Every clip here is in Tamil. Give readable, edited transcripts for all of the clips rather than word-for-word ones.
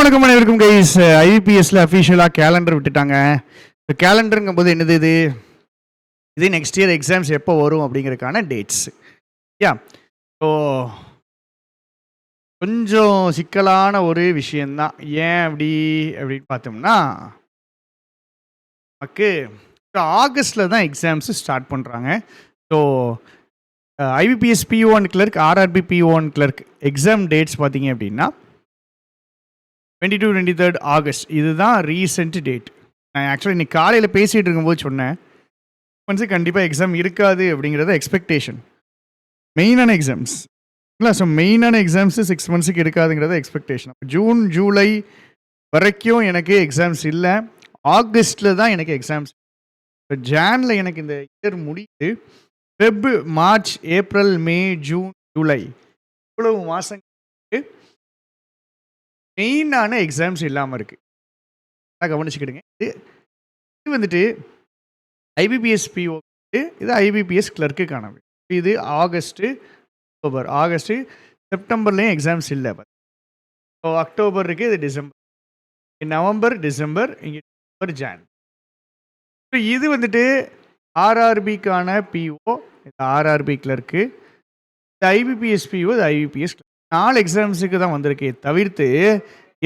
வணக்கம் அனைவருக்கும் கைஸ். ஐபிஎஸ்ல அஃபிஷியலாக கேலண்டர் விட்டுட்டாங்க. இப்போ கேலண்டருங்கும் போது என்னது இது நெக்ஸ்ட் இயர் எக்ஸாம்ஸ் எப்போ வரும் அப்படிங்கிறதுக்கான டேட்ஸ். யா ஸோ கொஞ்சம் சிக்கலான ஒரு விஷயந்தான். ஏன் அப்படின்னு பார்த்தோம்னா நமக்கு ஆகஸ்டில் தான் எக்ஸாம்ஸு ஸ்டார்ட் பண்ணுறாங்க. So IBPS PO1 clerk, RRB PO1 clerk exam dates பார்த்தீங்க அப்படின்னா 22-23 ஆகஸ்ட். இதுதான் ரீசெண்ட் டேட். நான் ஆக்சுவலி இன்னைக்கு காலையில் பேசிகிட்டு இருக்கும்போது சொன்னேன், கண்டிப்பாக எக்ஸாம் இருக்காது அப்படிங்கிறத எக்ஸ்பெக்டேஷன். மெயினான எக்ஸாம்ஸ் இல்லை, ஸோ மெயினான எக்ஸாம்ஸு 6 மந்த்ஸுக்கு இருக்காதுங்கிறத எக்ஸ்பெக்டேஷன். ஜூன் ஜூலை வரைக்கும் எனக்கு எக்ஸாம்ஸ் இல்லை. ஆகஸ்டில் தான் எனக்கு எக்ஸாம்ஸ். இப்போ ஜானில் எனக்கு இந்த இயர் முடியுது. ஃபெப், மார்ச், ஏப்ரல், மே, ஜூன், ஜூலை இவ்வளவு மாதங்களுக்கு மெயினான எக்ஸாம்ஸ் இல்லாமல் இருக்குது. கவனிச்சுக்கிடுங்க. இது வந்துட்டு ஐபிபிஎஸ் PO, இது ஐபிபிஎஸ் கிளர்க்குக்கான. இது ஆகஸ்ட்டு, அக்டோபர். ஆகஸ்ட்டு, செப்டம்பர்லேயும் எக்ஸாம்ஸ் இல்லை. ஸோ அக்டோபர் இருக்குது, இது டிசம்பர். நவம்பர், டிசம்பர், இங்கே டிசம்பர், ஜான். ஸோ இது வந்துட்டு ஆர்ஆர்பிக்கான PO, இது ஆர்ஆர்பி கிளர்க்கு. இது ஐபிபிஎஸ் PO, இது ஐபிபிஎஸ் கிளர்க். 4 எக்ஸாம்ஸுக்கு தான் வந்திருக்கே தவிர்த்து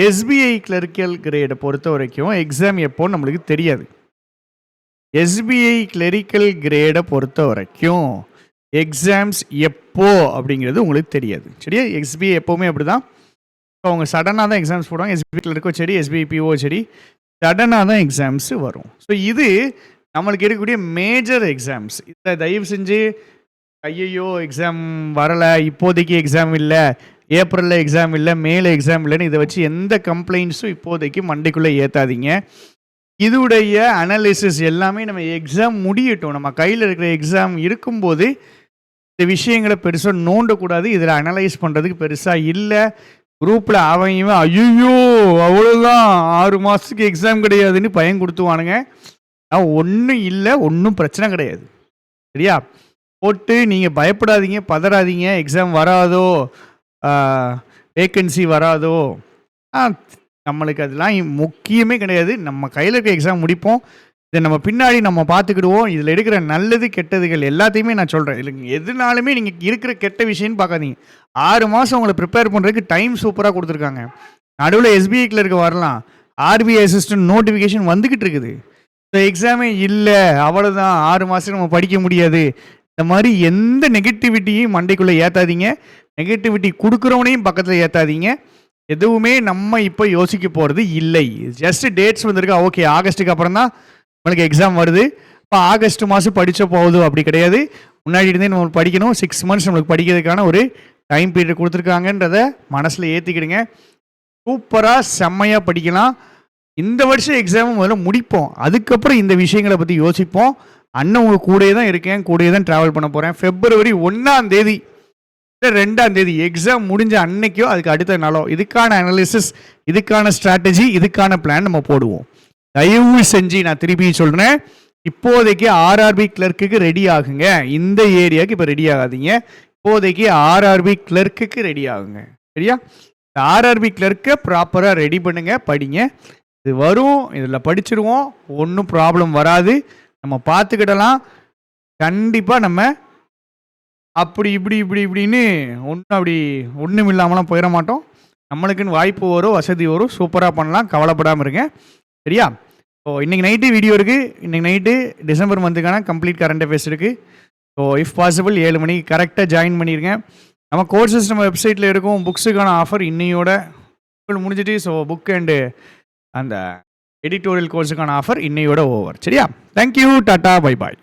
எஸ்பிஐ கிளரிக்கல் கிரேடை பொறுத்த வரைக்கும் எக்ஸாம் எப்போன்னு நம்மளுக்கு தெரியாது. எஸ்பிஐ கிளரிக்கல் கிரேடை பொறுத்த வரைக்கும் எக்ஸாம்ஸ் எப்போ அப்படிங்கிறது உங்களுக்கு தெரியாது. சரியா? எஸ்பிஐ எப்போவுமே அப்படி தான். இப்போ அவங்க சடனாக தான் எக்ஸாம்ஸ் போடுவாங்க. எஸ்பிஐ கிளர்க்கோ சரி, எஸ்பிஐ PO சரி, சடனாக தான் எக்ஸாம்ஸு வரும். ஸோ இது நம்மளுக்கு இருக்கக்கூடிய மேஜர் எக்ஸாம்ஸ். இதை தயவு செஞ்சு ஐயையோ எக்ஸாம் வரலை, இப்போதைக்கு எக்ஸாம் இல்லை, ஏப்ரலில் எக்ஸாம் இல்லை, மேலே எக்ஸாம் இல்லைன்னு இதை வச்சு எந்த கம்ப்ளைண்ட்ஸும் இப்போதைக்கு மண்டைக்குள்ளே ஏற்றாதீங்க. இதுடைய அனாலிசிஸ் எல்லாமே நம்ம எக்ஸாம் முடியட்டும், நம்ம கையில் இருக்கிற எக்ஸாம் இருக்கும்போது இந்த விஷயங்களை பெருசாக நோண்டக்கூடாது. இதில் அனலைஸ் பண்ணுறதுக்கு பெருசாக இல்லை. குரூப்பில் அவன் ஐயோ அவ்வளோதான் 6 மாதத்துக்கு எக்ஸாம் கிடையாதுன்னு பயம் கொடுத்துவானுங்க. ஒன்றும் இல்லை, ஒன்றும் பிரச்சனை கிடையாது. சரியா? போட்டு நீங்கள் பயப்படாதீங்க, பதறாதீங்க. எக்ஸாம் வராதோ, வேக்கன்சி வராதோ, நம்மளுக்கு அதெல்லாம் முக்கியமே கிடையாது. நம்ம கையில் இருக்க எக்ஸாம் முடிப்போம். இதை நம்ம பின்னாடி நம்ம பார்த்துக்கிடுவோம். இதில் எடுக்கிற நல்லது கெட்டதுகள் எல்லாத்தையுமே நான் சொல்கிறேன். இல்லைங்க, எதுனாலுமே நீங்கள் இருக்கிற கெட்ட விஷயம்னு பார்க்காதீங்க. 6 மாதம் உங்களை ப்ரிப்பேர் பண்ணுறதுக்கு டைம் சூப்பராக கொடுத்துருக்காங்க. நடுவில் SBI கிளர்க்கு வரலாம், RBI அசிஸ்டன்ட் நோட்டிஃபிகேஷன் வந்துக்கிட்டு இருக்குது. ஸோ எக்ஸாமே இல்லை, அவ்வளோதான், 6 மாதத்துக்கு நம்ம படிக்க முடியாது. இந்த மாதிரி எந்த நெகட்டிவிட்டியும் மண்டைக்குள்ளே ஏற்றாதீங்க. நெகட்டிவிட்டி கொடுக்குறவனையும் பக்கத்தில் ஏற்றாதீங்க. எதுவுமே நம்ம இப்போ யோசிக்க போகிறது இல்லை. ஜஸ்ட் டேட்ஸ் வந்திருக்கா, ஓகே ஆகஸ்ட்டுக்கு அப்புறம் தான் நம்மளுக்கு எக்ஸாம் வருது, இப்போ ஆகஸ்ட் மாதம் படித்த போகுது அப்படி கிடையாது. முன்னாடி இருந்தே நம்ம படிக்கணும். 6 மந்த்ஸ் நம்மளுக்கு படிக்கிறதுக்கான ஒரு டைம் பீரியட் கொடுத்துருக்காங்கன்றத மனசில் ஏற்றிக்கிடுங்க. சூப்பராக செம்மையாக படிக்கலாம். இந்த வருஷம் எக்ஸாமும் முதல்ல முடிப்போம், அதுக்கப்புறம் இந்த விஷயங்களை பற்றி யோசிப்போம். அண்ணன் உங்கள் கூடயே தான் இருக்கேன், கூடயே தான் ட்ராவல் பண்ண போகிறேன். February 1ஆம் தேதி இல்லை 2ஆம் தேதி எக்ஸாம் முடிஞ்ச அன்னைக்கோ அதுக்கு அடுத்த நாளோ இதுக்கான அனாலிசிஸ், இதுக்கான ஸ்ட்ராட்டஜி, இதுக்கான பிளான் நம்ம போடுவோம். தயவு செஞ்சு நான் திருப்பி சொல்கிறேன், இப்போதைக்கு ஆர்ஆர்பி கிளர்க்குக்கு ரெடி ஆகுங்க. இந்த ஏரியாவுக்கு இப்போ ரெடி ஆகாதீங்க. இப்போதைக்கு ஆர்ஆர்பி கிளர்க்குக்கு ரெடி ஆகுங்க. சரியா? ஆர்ஆர்பி கிளர்க்கை ப்ராப்பராக ரெடி பண்ணுங்க, படிங்க. இது வரும், இதில் படிச்சிருவோம், ஒன்றும் ப்ராப்ளம் வராது, நம்ம பார்த்துக்கிடலாம். கண்டிப்பாக நம்ம அப்படி இப்படின்னு ஒன்றும் இல்லாமலாம் போயிட மாட்டோம். நம்மளுக்குன்னு வாய்ப்பு வரும், வசதி வரும், சூப்பராக பண்ணலாம். கவலைப்படாமல் இருங்க. சரியா? ஸோ இன்றைக்கி நைட்டு வீடியோ இருக்குது. இன்றைக்கி நைட்டு டிசம்பர் மந்த்துக்கான கம்ப்ளீட் கரண்ட் அஃபேர்ஸ் இருக்குது. ஸோ இஃப் பாசிபிள் 7 மணிக்கு கரெக்டாக ஜாயின் பண்ணிடுங்க. நம்ம கோர்சஸ் நம்ம வெப்சைட்டில் இருக்கும். புக்ஸுக்கான ஆஃபர் இன்னையோட முடிஞ்சிட்டு. ஸோ புக் அண்டு அந்த எடிட்டோரியல் கோர்ஸுக்கான ஆஃபர் இன்னையோட ஓவர். சரியா? Thank you, tata, bye bye.